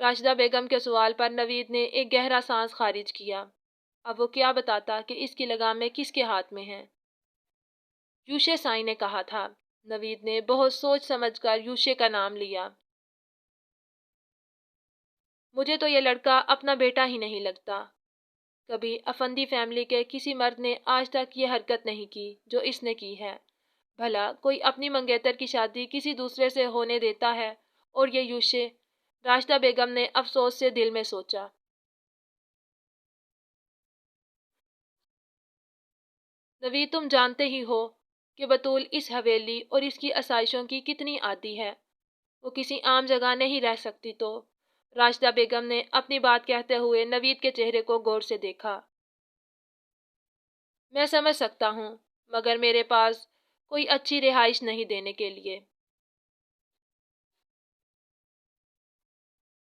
راشدہ بیگم کے سوال پر نوید نے ایک گہرا سانس خارج کیا۔ اب وہ کیا بتاتا کہ اس کی لگامیں کس کے ہاتھ میں ہیں؟ یوشے سائیں نے کہا تھا۔ نوید نے بہت سوچ سمجھ کر یوشے کا نام لیا۔ مجھے تو یہ لڑکا اپنا بیٹا ہی نہیں لگتا۔ کبھی افندی فیملی کے کسی مرد نے آج تک یہ حرکت نہیں کی جو اس نے کی ہے۔ بھلا کوئی اپنی منگیتر کی شادی کسی دوسرے سے ہونے دیتا ہے؟ اور یہ یوشے؟ راشدہ بیگم نے افسوس سے دل میں سوچا۔ نوید، تم جانتے ہی ہو کہ بطول اس حویلی اور اس کی آسائشوں کی کتنی عادی ہے۔ وہ کسی عام جگہ نہیں رہ سکتی تو۔ راشدہ بیگم نے اپنی بات کہتے ہوئے نوید کے چہرے کو غور سے دیکھا۔ میں سمجھ سکتا ہوں، مگر میرے پاس کوئی اچھی رہائش نہیں دینے کے لیے۔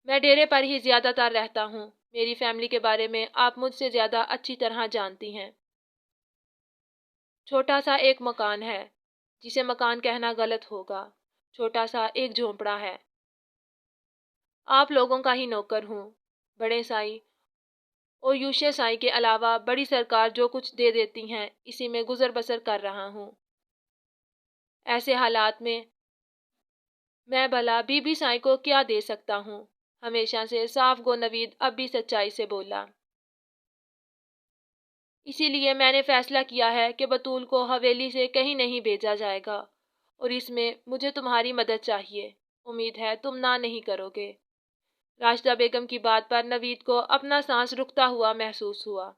میں ڈیرے پر ہی زیادہ تر رہتا ہوں۔ میری فیملی کے بارے میں آپ مجھ سے زیادہ اچھی طرح جانتی ہیں۔ چھوٹا سا ایک مکان ہے، جسے مکان کہنا غلط ہوگا۔ چھوٹا سا ایک جھونپڑا ہے۔ آپ لوگوں کا ہی نوکر ہوں۔ بڑے سائی اور یوشے سائی کے علاوہ بڑی سرکار جو کچھ دے دیتی ہیں، اسی میں گزر بسر کر رہا ہوں۔ ایسے حالات میں بھلا بی بی سائی کو کیا دے سکتا ہوں؟ ہمیشہ سے صاف گو نوید اب بھی سچائی سے بولا۔ اسی لیے میں نے فیصلہ کیا ہے کہ بطول کو حویلی سے کہیں نہیں بھیجا جائے گا، اور اس میں مجھے تمہاری مدد چاہیے۔ امید ہے تم نہ نہیں کرو گے۔ راشدہ بیگم کی بات پر نوید کو اپنا سانس رکتا ہوا محسوس ہوا۔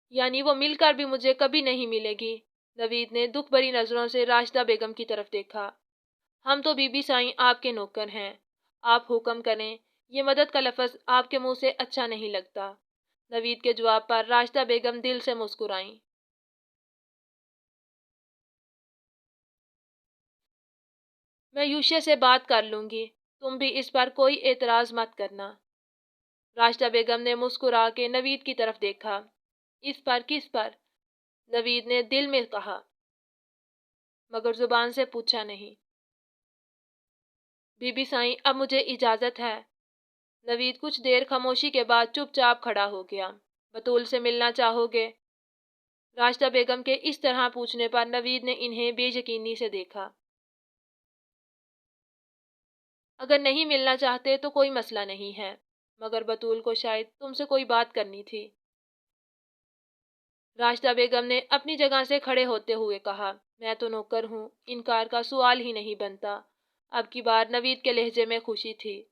یعنی وہ مل کر بھی مجھے کبھی نہیں ملے گی؟ نوید نے دکھ بھری نظروں سے راشدہ بیگم کی طرف دیکھا۔ ہم تو بی بی سائیں آپ کے نوکر ہیں۔ آپ حکم کریں۔ یہ مدد کا لفظ آپ کے منہ سے اچھا نہیں لگتا۔ نوید کے جواب پر راشدہ بیگم دل سے مسکرائیں۔ میں یوشے سے بات کر لوں گی۔ تم بھی اس پر کوئی اعتراض مت کرنا۔ راشدہ بیگم نے مسکرا کے نوید کی طرف دیکھا۔ اس پر کس پر؟ نوید نے دل میں کہا، مگر زبان سے پوچھا نہیں۔ بی بی سائیں، اب مجھے اجازت ہے۔ نوید کچھ دیر خاموشی کے بعد چپ چاپ کھڑا ہو گیا۔ بطول سے ملنا چاہو گے؟ راشدہ بیگم کے اس طرح پوچھنے پر نوید نے انہیں بے یقینی سے دیکھا۔ اگر نہیں ملنا چاہتے تو کوئی مسئلہ نہیں ہے، مگر بطول کو شاید تم سے کوئی بات کرنی تھی۔ راشدہ بیگم نے اپنی جگہ سے کھڑے ہوتے ہوئے کہا، میں تو نوکر ہوں، انکار کا سوال ہی نہیں بنتا۔ اب کی بار نوید کے لہجے میں خوشی تھی،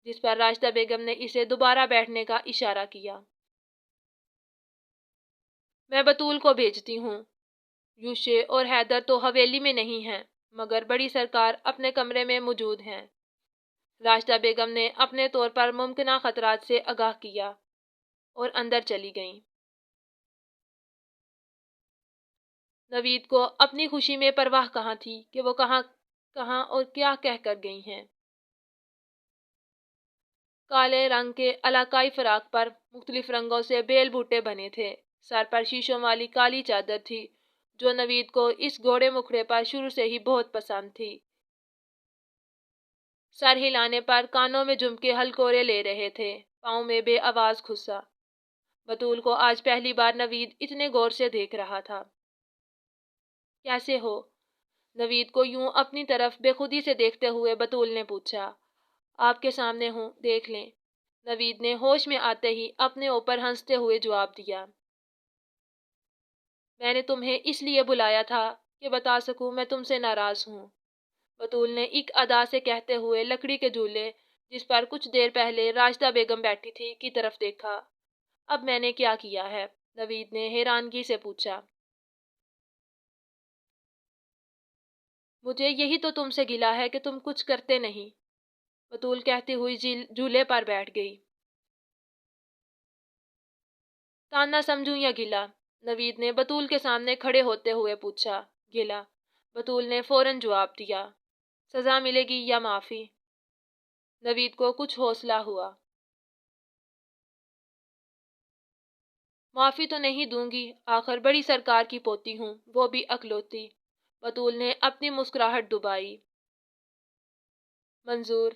جس پر راشدہ بیگم نے اسے دوبارہ بیٹھنے کا اشارہ کیا۔ میں بطول کو بھیجتی ہوں۔ یوشے اور حیدر تو حویلی میں نہیں ہیں، مگر بڑی سرکار اپنے کمرے میں موجود ہیں۔ راشدہ بیگم نے اپنے طور پر ممکنہ خطرات سے آگاہ کیا اور اندر چلی گئیں۔ نوید کو اپنی خوشی میں پرواہ کہاں تھی کہ وہ کہاں اور کیا کہہ کر گئی ہیں۔ کالے رنگ کے علاقائی فراق پر مختلف رنگوں سے بیل بوٹے بنے تھے۔ سر پر شیشوں والی کالی چادر تھی، جو نوید کو اس گھوڑے مکھڑے پر شروع سے ہی بہت پسند تھی۔ سر ہلانے پر کانوں میں جھمکے ہلکورے لے رہے تھے، پاؤں میں بے آواز گھسا۔ بطول کو آج پہلی بار نوید اتنے غور سے دیکھ رہا تھا۔ کیسے ہو؟ نوید کو یوں اپنی طرف بے خودی سے دیکھتے ہوئے بطول نے پوچھا۔ آپ کے سامنے ہوں، دیکھ لیں۔ نوید نے ہوش میں آتے ہی اپنے اوپر ہنستے ہوئے جواب دیا۔ میں نے تمہیں اس لیے بلایا تھا کہ بتا سکوں میں تم سے ناراض ہوں۔ بطول نے ایک ادا سے کہتے ہوئے لکڑی کے جھولے، جس پر کچھ دیر پہلے راشدہ بیگم بیٹھی تھی، کی طرف دیکھا۔ اب میں نے کیا کیا ہے؟ نوید نے حیرانگی سے پوچھا۔ مجھے یہی تو تم سے گلہ ہے کہ تم کچھ کرتے نہیں، بطول کہتی ہوئی جھولے پر بیٹھ گئی۔ تانا سمجھوں یا گلہ؟ نوید نے بطول کے سامنے کھڑے ہوتے ہوئے پوچھا۔ گلہ، بطول نے فوراً جواب دیا۔ سزا ملے گی یا معافی؟ نوید کو کچھ حوصلہ ہوا۔ معافی تو نہیں دوں گی، آخر بڑی سرکار کی پوتی ہوں، وہ بھی اکلوتی۔ بطول نے اپنی مسکراہٹ دبائی۔ منظور،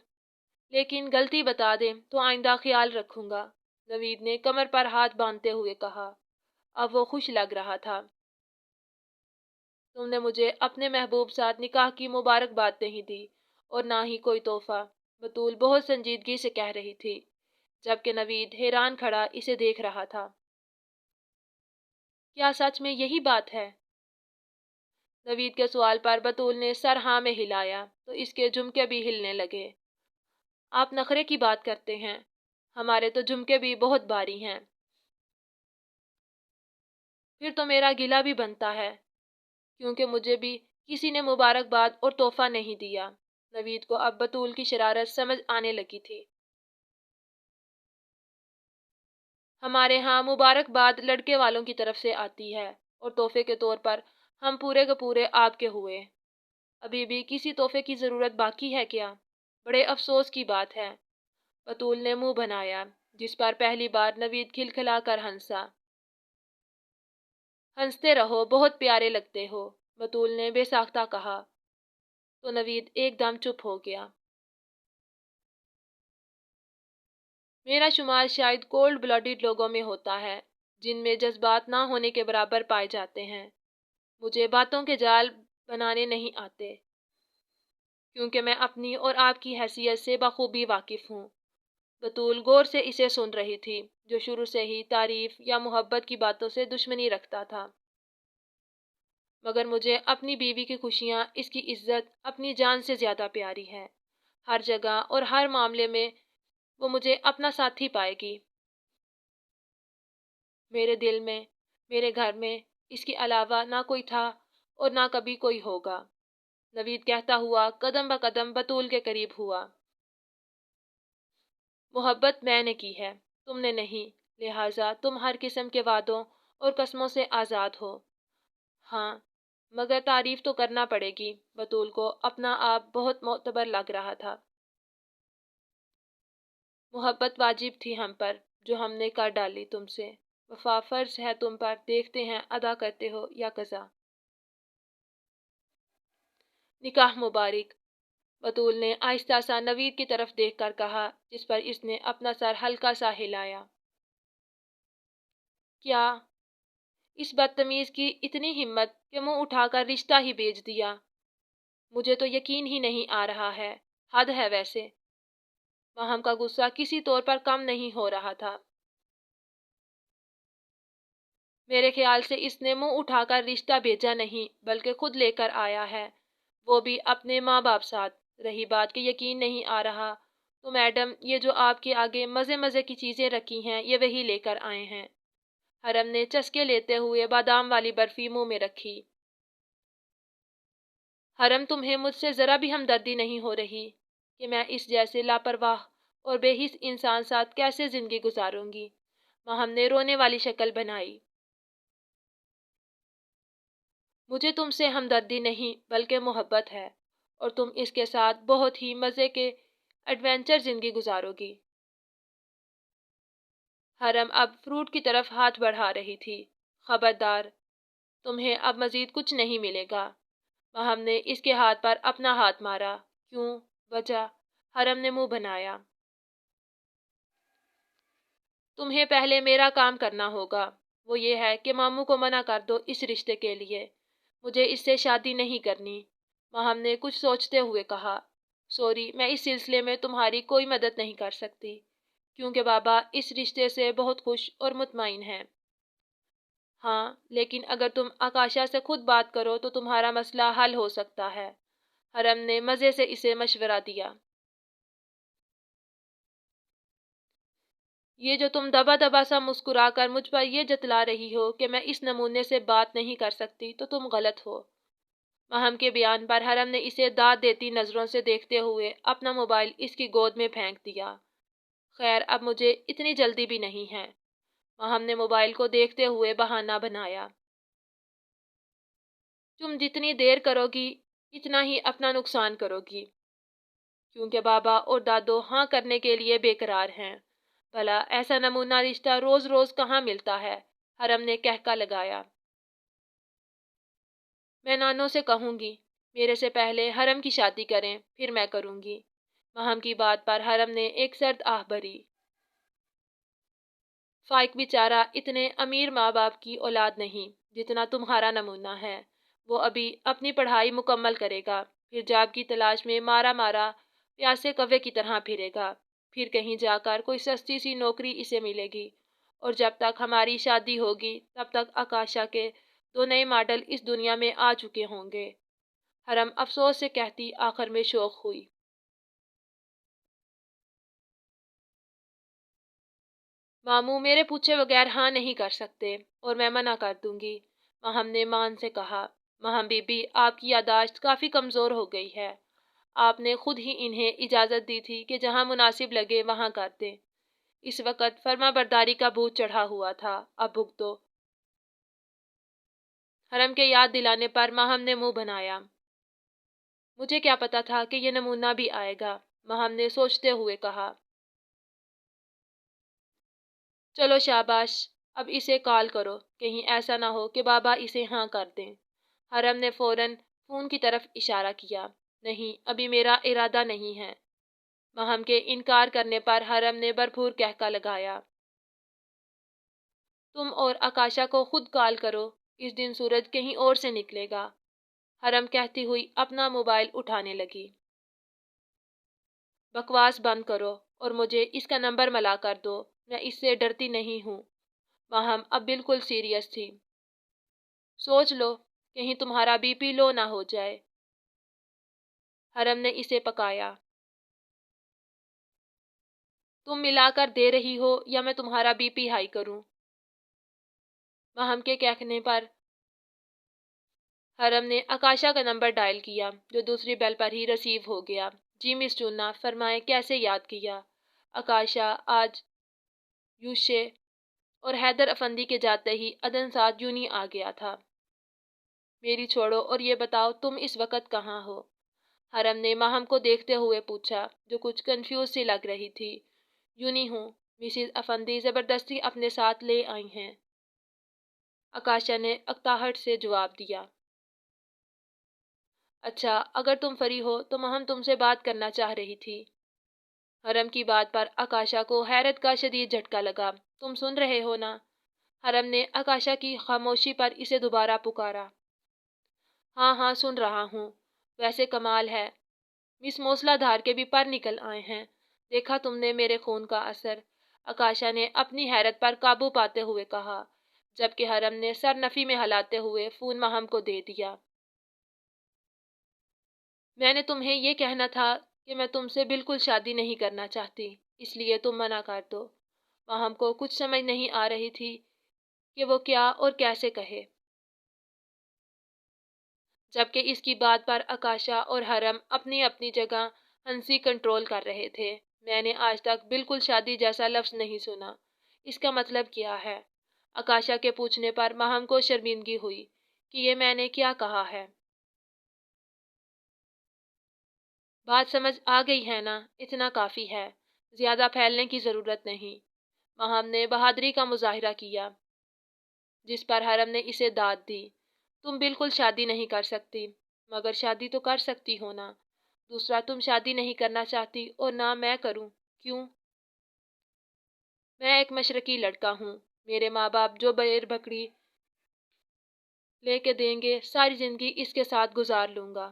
لیکن غلطی بتا دیں تو آئندہ خیال رکھوں گا، نوید نے کمر پر ہاتھ باندھتے ہوئے کہا۔ اب وہ خوش لگ رہا تھا۔ تم نے مجھے اپنے محبوب ساتھ نکاح کی مبارکباد نہیں دی اور نہ ہی کوئی تحفہ، بطول بہت سنجیدگی سے کہہ رہی تھی، جبکہ نوید حیران کھڑا اسے دیکھ رہا تھا۔ کیا سچ میں یہی بات ہے؟ نوید کے سوال پر بطول نے سر ہاں میں ہلایا تو اس کے جھمکے بھی ہلنے لگے۔ آپ نخرے کی بات کرتے ہیں، ہمارے تو جھمکے بھی بہت بھاری ہیں۔ پھر تو میرا گلہ بھی بنتا ہے، کیونکہ مجھے بھی کسی نے مبارکباد اور تحفہ نہیں دیا۔ نوید کو اب بطول کی شرارت سمجھ آنے لگی تھی۔ ہمارے ہاں مبارکباد لڑکے والوں کی طرف سے آتی ہے اور تحفے کے طور پر ہم پورے کے پورے آپ کے ہوئے۔ ابھی بھی کسی تحفے کی ضرورت باقی ہے کیا؟ بڑے افسوس کی بات ہے۔ بطول نے منہ بنایا، جس پر پہلی بار نوید کھلکھلا کر ہنسا۔ ہنستے رہو، بہت پیارے لگتے ہو، بطول نے بے ساختہ کہا تو نوید ایک دم چپ ہو گیا۔ میرا شمار شاید کولڈ بلڈڈ لوگوں میں ہوتا ہے، جن میں جذبات نہ ہونے کے برابر پائے جاتے ہیں۔ مجھے باتوں کے جال بنانے نہیں آتے، کیونکہ میں اپنی اور آپ کی حیثیت سے بخوبی واقف ہوں۔ بطول غور سے اسے سن رہی تھی، جو شروع سے ہی تعریف یا محبت کی باتوں سے دشمنی رکھتا تھا۔ مگر مجھے اپنی بیوی کی خوشیاں، اس کی عزت اپنی جان سے زیادہ پیاری ہے۔ ہر جگہ اور ہر معاملے میں وہ مجھے اپنا ساتھی پائے گی۔ میرے دل میں، میرے گھر میں اس کے علاوہ نہ کوئی تھا اور نہ کبھی کوئی ہوگا، نوید کہتا ہوا قدم بقدم بطول کے قریب ہوا۔ محبت میں نے کی ہے، تم نے نہیں، لہٰذا تم ہر قسم کے وعدوں اور قسموں سے آزاد ہو۔ ہاں، مگر تعریف تو کرنا پڑے گی۔ بطول کو اپنا آپ بہت معتبر لگ رہا تھا۔ محبت واجب تھی ہم پر، جو ہم نے کر ڈالی تم سے۔ وفا فرض ہے تم پر، دیکھتے ہیں ادا کرتے ہو یا قضا۔ نکاح مبارک، بطول نے آہستہ سا نوید کی طرف دیکھ کر کہا، جس پر اس نے اپنا سر ہلکا سا ہلایا۔ کیا؟ اس بدتمیز کی اتنی ہمت کہ منہ اٹھا کر رشتہ ہی بیچ دیا؟ مجھے تو یقین ہی نہیں آ رہا ہے، حد ہے ویسے۔ ماہم کا غصہ کسی طور پر کم نہیں ہو رہا تھا۔ میرے خیال سے اس نے منہ اٹھا کر رشتہ بھیجا نہیں، بلکہ خود لے کر آیا ہے، وہ بھی اپنے ماں باپ ساتھ۔ رہی بات کہ یقین نہیں آ رہا، تو میڈم یہ جو آپ کے آگے مزے مزے کی چیزیں رکھی ہیں، یہ وہی لے کر آئے ہیں۔ حرم نے چسکے لیتے ہوئے بادام والی برفی منہ میں رکھی۔ حرم، تمہیں مجھ سے ذرا بھی ہمدردی نہیں ہو رہی کہ میں اس جیسے لاپرواہ اور بے حس انسان ساتھ کیسے زندگی گزاروں گی؟ ماہم نے رونے والی شکل بنائی۔ مجھے تم سے ہمدردی نہیں بلکہ محبت ہے، اور تم اس کے ساتھ بہت ہی مزے کے ایڈونچر زندگی گزارو گی۔ حرم اب فروٹ کی طرف ہاتھ بڑھا رہی تھی۔ خبردار، تمہیں اب مزید کچھ نہیں ملے گا۔ ماہم نے اس کے ہاتھ پر اپنا ہاتھ مارا۔ کیوں؟ وجہ؟ حرم نے منہ بنایا۔ تمہیں پہلے میرا کام کرنا ہوگا، وہ یہ ہے کہ ماموں کو منع کر دو اس رشتے کے لیے۔ مجھے اس سے شادی نہیں کرنی، ماہم نے کچھ سوچتے ہوئے کہا۔ سوری، میں اس سلسلے میں تمہاری کوئی مدد نہیں کر سکتی، کیونکہ بابا اس رشتے سے بہت خوش اور مطمئن ہیں۔ ہاں، لیکن اگر تم آکاشا سے خود بات کرو تو تمہارا مسئلہ حل ہو سکتا ہے، حرم نے مزے سے اسے مشورہ دیا۔ یہ جو تم دبا دبا سا مسکرا کر مجھ پر یہ جتلا رہی ہو کہ میں اس نمونے سے بات نہیں کر سکتی، تو تم غلط ہو۔ ماہم کے بیان پر حرم نے اسے داد دیتی نظروں سے دیکھتے ہوئے اپنا موبائل اس کی گود میں پھینک دیا۔ خیر، اب مجھے اتنی جلدی بھی نہیں ہے، ماہم نے موبائل کو دیکھتے ہوئے بہانہ بنایا۔ تم جتنی دیر کرو گی، اتنا ہی اپنا نقصان کرو گی، کیونکہ بابا اور دادو ہاں کرنے کے لیے بے قرار ہیں۔ بھلا ایسا نمونہ رشتہ روز روز کہاں ملتا ہے؟ حرم نے کہکا لگایا۔ میں نانو سے کہوں گی، میرے سے پہلے حرم کی شادی کریں، پھر میں کروں گی۔ ماہم کی بات پر حرم نے ایک سرد آہ بھری۔ فائق بیچارہ اتنے امیر ماں باپ کی اولاد نہیں جتنا تمہارا نمونہ ہے۔ وہ ابھی اپنی پڑھائی مکمل کرے گا، پھر جاب کی تلاش میں مارا مارا پیاسے کوے کی طرح پھرے گا، پھر کہیں جا کر کوئی سستی سی نوکری اسے ملے گی، اور جب تک ہماری شادی ہوگی تب تک آکاشا کے 2 نئے ماڈل اس دنیا میں آ چکے ہوں گے۔ حرم افسوس سے کہتی آخر میں شوق ہوئی۔ ماموں میرے پوچھے بغیر ہاں نہیں کر سکتے اور میں منع کر دوں گی، ماہم نے مان سے کہا۔ ماہم بی بی، آپ کی یادداشت کافی کمزور ہو گئی ہے۔ آپ نے خود ہی انہیں اجازت دی تھی کہ جہاں مناسب لگے وہاں کر دیں۔ اس وقت فرما برداری کا بھوت چڑھا ہوا تھا، اب بھگتو۔ حرم کے یاد دلانے پر ماہم نے منہ بنایا۔ مجھے کیا پتا تھا کہ یہ نمونہ بھی آئے گا، ماہم نے سوچتے ہوئے کہا۔ چلو شاباش، اب اسے کال کرو، کہیں ایسا نہ ہو کہ بابا اسے ہاں کر دیں۔ حرم نے فوراً فون کی طرف اشارہ کیا۔ نہیں، ابھی میرا ارادہ نہیں ہے۔ ماہم کے انکار کرنے پر حرم نے بھرپور کہکا لگایا۔ تم اور آکاشا کو خود کال کرو، اس دن سورج کہیں اور سے نکلے گا، حرم کہتی ہوئی اپنا موبائل اٹھانے لگی۔ بکواس بند کرو اور مجھے اس کا نمبر ملا کر دو، میں اس سے ڈرتی نہیں ہوں۔ ماہم اب بالکل سیریس تھی۔ سوچ لو، کہیں تمہارا بی پی لو نہ ہو جائے۔ حرم نے اسے پکایا۔ تم ملا کر دے رہی ہو یا میں تمہارا بی پی ہائی کروں؟ ماہم کے کہنے پر حرم نے آکاشا کا نمبر ڈائل کیا، جو دوسری بیل پر ہی ریسیو ہو گیا۔ جی مس چونا، فرمائیں کیسے یاد کیا؟ آکاشا آج یوشے اور حیدر افندی کے جاتے ہی عدن ساتھ یونی آ گیا تھا۔ میری چھوڑو اور یہ بتاؤ تم اس وقت کہاں ہو؟ حرم نے ماہم کو دیکھتے ہوئے پوچھا، جو کچھ کنفیوز سی لگ رہی تھی۔ یونی ہوں، مسز افندی زبردستی اپنے ساتھ لے آئی ہیں، آکاشا نے اکتاہٹ سے جواب دیا۔ اچھا، اگر تم فری ہو تو ماہم تم سے بات کرنا چاہ رہی تھی۔ حرم کی بات پر آکاشا کو حیرت کا شدید جھٹکا لگا۔ تم سن رہے ہو نا؟ حرم نے آکاشا کی خاموشی پر اسے دوبارہ پکارا۔ ہاں ہاں سن رہا ہوں۔ ویسے کمال ہے، مس موسلا دھار کے بھی پر نکل آئے ہیں۔ دیکھا تم نے میرے خون کا اثر؟ آکاشا نے اپنی حیرت پر قابو پاتے ہوئے کہا، جبکہ حرم نے سر نفی میں ہلاتے ہوئے فون ماہم کو دے دیا۔ میں نے تمہیں یہ کہنا تھا کہ میں تم سے بالکل شادی نہیں کرنا چاہتی، اس لیے تم منع کر دو۔ ماہم کو کچھ سمجھ نہیں آ رہی تھی کہ وہ کیا اور کیسے کہے، جبکہ اس کی بات پر آکاشا اور حرم اپنی اپنی جگہ ہنسی کنٹرول کر رہے تھے۔ میں نے آج تک بالکل شادی جیسا لفظ نہیں سنا، اس کا مطلب کیا ہے؟ آکاشا کے پوچھنے پر ماہم کو شرمندگی ہوئی کہ یہ میں نے کیا کہا ہے۔ بات سمجھ آ گئی ہے نا؟ اتنا کافی ہے، زیادہ پھیلنے کی ضرورت نہیں۔ ماہم نے بہادری کا مظاہرہ کیا، جس پر حرم نے اسے داد دی۔ تم بالکل شادی نہیں کر سکتی، مگر شادی تو کر سکتی ہو نا؟ دوسرا، تم شادی نہیں کرنا چاہتی اور نہ میں کروں، کیوں؟ میں ایک مشرقی لڑکا ہوں، میرے ماں باپ جو بیر بکری لے کے دیں گے ساری زندگی اس کے ساتھ گزار لوں گا۔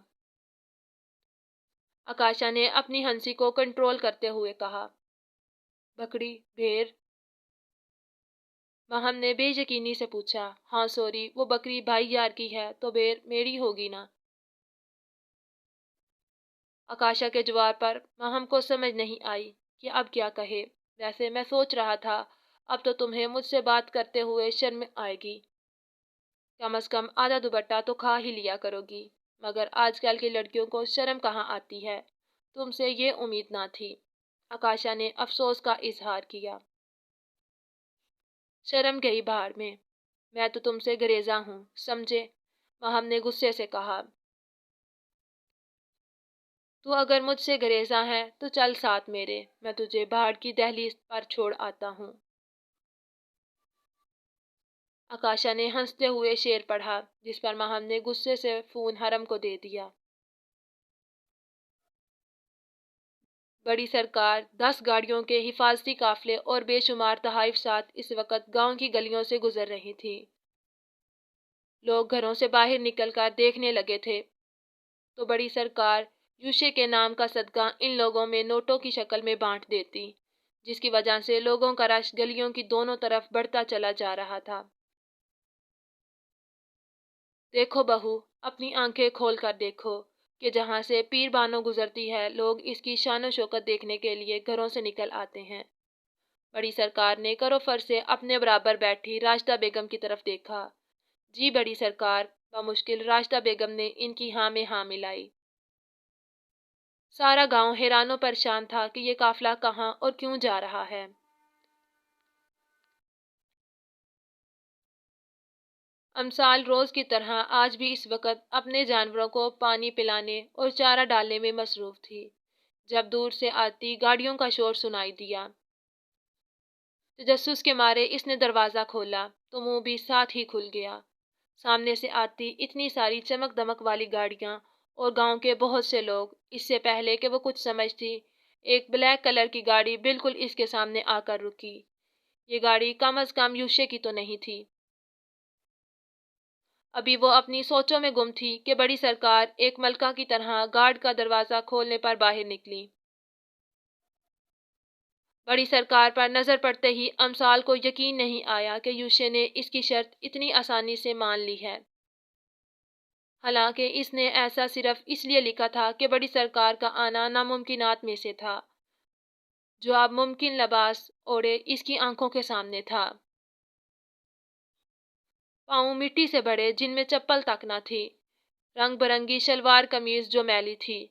آکاشا نے اپنی ہنسی کو کنٹرول کرتے ہوئے کہا۔ بکری؟ بھیڑ؟ ماہم نے بے یقینی سے پوچھا۔ ہاں سوری، وہ بکری بھائی یار کی ہے تو بھیڑ میری ہوگی نا؟ آکاشا کے جواب پر ماہم کو سمجھ نہیں آئی کہ اب کیا کہے۔ ویسے میں سوچ رہا تھا اب تو تمہیں مجھ سے بات کرتے ہوئے شرم آئے گی، کم از کم آدھا دوپٹہ تو کھا ہی لیا کرو گی، مگر آج کل کی لڑکیوں کو شرم کہاں آتی ہے، تم سے یہ امید نہ تھی۔ آکاشا نے افسوس کا اظہار کیا۔ شرم گئی بھاڑ میں تو تم سے گریزاں ہوں، سمجھے؟ ماہم نے غصے سے کہا۔ تو اگر مجھ سے گریزاں ہے تو چل ساتھ میرے، میں تجھے بہاڑ کی دہلیز پر چھوڑ آتا ہوں۔ آکاشا نے ہنستے ہوئے شعر پڑھا، جس پر ماہم نے غصے سے فون حرم کو دے دیا۔ بڑی سرکار 10 گاڑیوں کے حفاظتی قافلے اور بے شمار تحائف ساتھ اس وقت گاؤں کی گلیوں سے گزر رہی تھی۔ لوگ گھروں سے باہر نکل کر دیکھنے لگے تھے تو بڑی سرکار یوشے کے نام کا صدقہ ان لوگوں میں نوٹوں کی شکل میں بانٹ دیتی، جس کی وجہ سے لوگوں کا رش گلیوں کی دونوں طرف بڑھتا چلا جا رہا تھا۔ دیکھو بہو، اپنی آنکھیں کھول کر دیکھو کہ جہاں سے پیر بانو گزرتی ہے، لوگ اس کی شان و شوکت دیکھنے کے لیے گھروں سے نکل آتے ہیں۔ بڑی سرکار نے کرو فر سے اپنے برابر بیٹھی راشدہ بیگم کی طرف دیکھا۔ جی بڑی سرکار، بمشکل راشدہ بیگم نے ان کی ہاں میں ہاں ملائی۔ سارا گاؤں حیران و پریشان تھا کہ یہ قافلہ کہاں اور کیوں جا رہا ہے۔ امثال روز کی طرح آج بھی اس وقت اپنے جانوروں کو پانی پلانے اور چارہ ڈالنے میں مصروف تھی، جب دور سے آتی گاڑیوں کا شور سنائی دیا۔ تجسس کے مارے اس نے دروازہ کھولا تو منہ بھی ساتھ ہی کھل گیا۔ سامنے سے آتی اتنی ساری چمک دمک والی گاڑیاں اور گاؤں کے بہت سے لوگ، اس سے پہلے کہ وہ کچھ سمجھتی، ایک بلیک کلر کی گاڑی بالکل اس کے سامنے آ کر رکی۔ یہ گاڑی کم از کم یوشے کی تو نہیں تھی۔ ابھی وہ اپنی سوچوں میں گم تھی کہ بڑی سرکار ایک ملکہ کی طرح گارڈ کا دروازہ کھولنے پر باہر نکلی۔ بڑی سرکار پر نظر پڑتے ہی امثال کو یقین نہیں آیا کہ یوشے نے اس کی شرط اتنی آسانی سے مان لی ہے۔ حالانکہ اس نے ایسا صرف اس لیے لکھا تھا کہ بڑی سرکار کا آنا ناممکنات میں سے تھا، جو اب ممکن لباس اوڑھے اس کی آنکھوں کے سامنے تھا۔ پاؤں مٹی سے بڑے جن میں چپل تک نہ تھی، رنگ برنگی شلوار قمیض جو میلی تھی،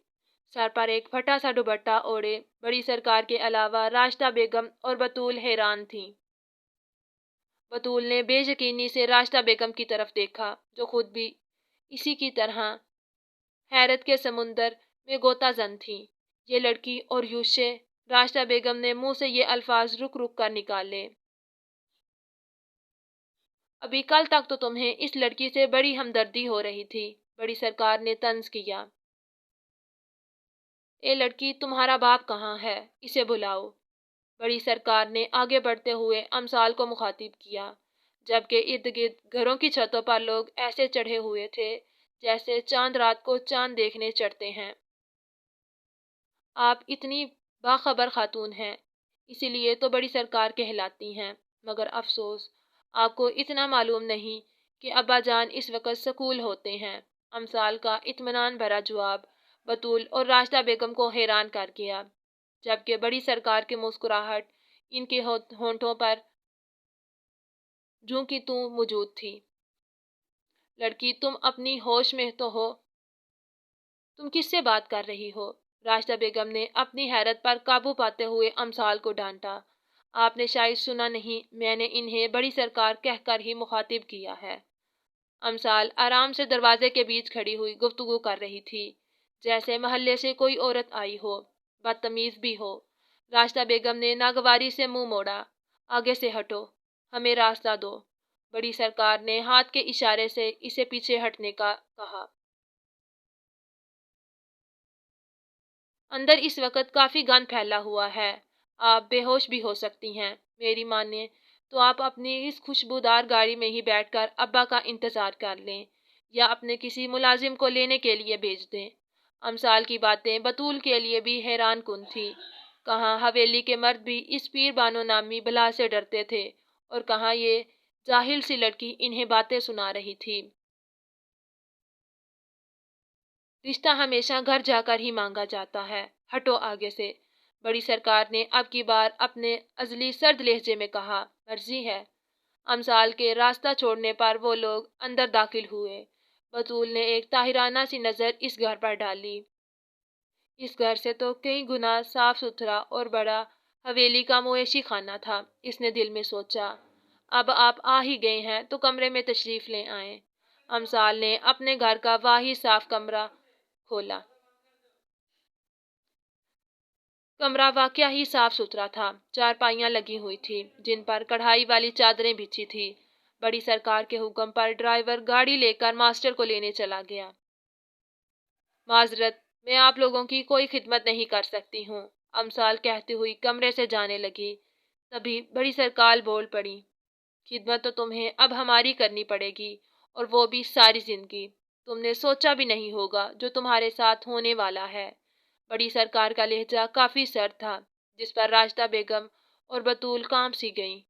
سر پر ایک پھٹا سا دوپٹہ اوڑھے بڑی سرکار کے علاوہ راشدہ بیگم اور بطول حیران تھیں۔ بطول نے بے یقینی سے راشدہ بیگم کی طرف دیکھا، جو خود بھی اسی کی طرح حیرت کے سمندر میں غوطہ زن تھی۔ یہ لڑکی اور یوشے، راشدہ بیگم نے منہ سے یہ الفاظ رک رک کر نکالے۔ ابھی کل تک تو تمہیں اس لڑکی سے بڑی ہمدردی ہو رہی تھی، بڑی سرکار نے طنز کیا۔ اے لڑکی، تمہارا باپ کہاں ہے؟ اسے بلاؤ۔ بڑی سرکار نے آگے بڑھتے ہوئے امثال کو مخاطب کیا، جبکہ ارد گرد گھروں کی چھتوں پر لوگ ایسے چڑھے ہوئے تھے جیسے چاند رات کو چاند دیکھنے چڑھتے ہیں۔ آپ اتنی باخبر خاتون ہیں، اسی لیے تو بڑی سرکار کہلاتی ہیں، مگر افسوس آپ کو اتنا معلوم نہیں کہ ابا جان اس وقت سکول ہوتے ہیں۔ امثال کا اطمینان بھرا جواب بطول اور راشدہ بیگم کو حیران کر گیا، جبکہ بڑی سرکار کی مسکراہٹ ان کے ہونٹوں پر جوں کی توں موجود تھی۔ لڑکی، تم اپنی ہوش میں تو ہو؟ تم کس سے بات کر رہی ہو؟ راشدہ بیگم نے اپنی حیرت پر قابو پاتے ہوئے امثال کو ڈانٹا۔ آپ نے شاید سنا نہیں، میں نے انہیں بڑی سرکار کہہ کر ہی مخاطب کیا ہے۔ امثال آرام سے دروازے کے بیچ کھڑی ہوئی گفتگو کر رہی تھی، جیسے محلے سے کوئی عورت آئی ہو، بدتمیز بھی ہو۔ راشدہ بیگم نے ناگواری سے منہ موڑا۔ آگے سے ہٹو، ہمیں راستہ دو۔ بڑی سرکار نے ہاتھ کے اشارے سے اسے پیچھے ہٹنے کا کہا۔ اندر اس وقت کافی گند پھیلا ہوا ہے، آپ بے ہوش بھی ہو سکتی ہیں۔ میری مانیں تو آپ اپنی اس خوشبودار گاڑی میں ہی بیٹھ کر ابا کا انتظار کر لیں، یا اپنے کسی ملازم کو لینے کے لیے بھیج دیں۔ امثال کی باتیں بطول کے لیے بھی حیران کن تھی۔ کہاں حویلی کے مرد بھی اس پیر بانو نامی بلا سے ڈرتے تھے، اور کہاں یہ جاہل سی لڑکی انہیں باتیں سنا رہی تھی۔ رشتہ ہمیشہ گھر جا کر ہی مانگا جاتا ہے، ہٹو آگے سے۔ بڑی سرکار نے اب کی بار اپنے ازلی سرد لہجے میں کہا، مرضی ہے۔ امثال کے راستہ چھوڑنے پر وہ لوگ اندر داخل ہوئے۔ بطول نے ایک طاہرانہ سی نظر اس گھر پر ڈالی۔ اس گھر سے تو کئی گنا صاف ستھرا اور بڑا حویلی کا مویشی خانہ تھا، اس نے دل میں سوچا۔ اب آپ آ ہی گئے ہیں تو کمرے میں تشریف لے آئیں۔ امثال نے اپنے گھر کا واحد صاف کمرہ کھولا۔ کمرہ واقعہ ہی صاف ستھرا تھا، چارپائیاں لگی ہوئی تھی جن پر کڑھائی والی چادریں بچھی تھی۔ بڑی سرکار کے حکم پر ڈرائیور گاڑی لے کر ماسٹر کو لینے چلا گیا۔ معذرت، میں آپ لوگوں کی کوئی خدمت نہیں کر سکتی ہوں، امثال کہتی ہوئی کمرے سے جانے لگی۔ تبھی بڑی سرکار بول پڑی، خدمت تو تمہیں اب ہماری کرنی پڑے گی، اور وہ بھی ساری زندگی۔ تم نے سوچا بھی نہیں ہوگا جو تمہارے ساتھ ہونے والا ہے۔ بڑی سرکار کا لہجہ کافی سرد تھا، جس پر راجدہ بیگم اور بطول کانپ سی گئیں۔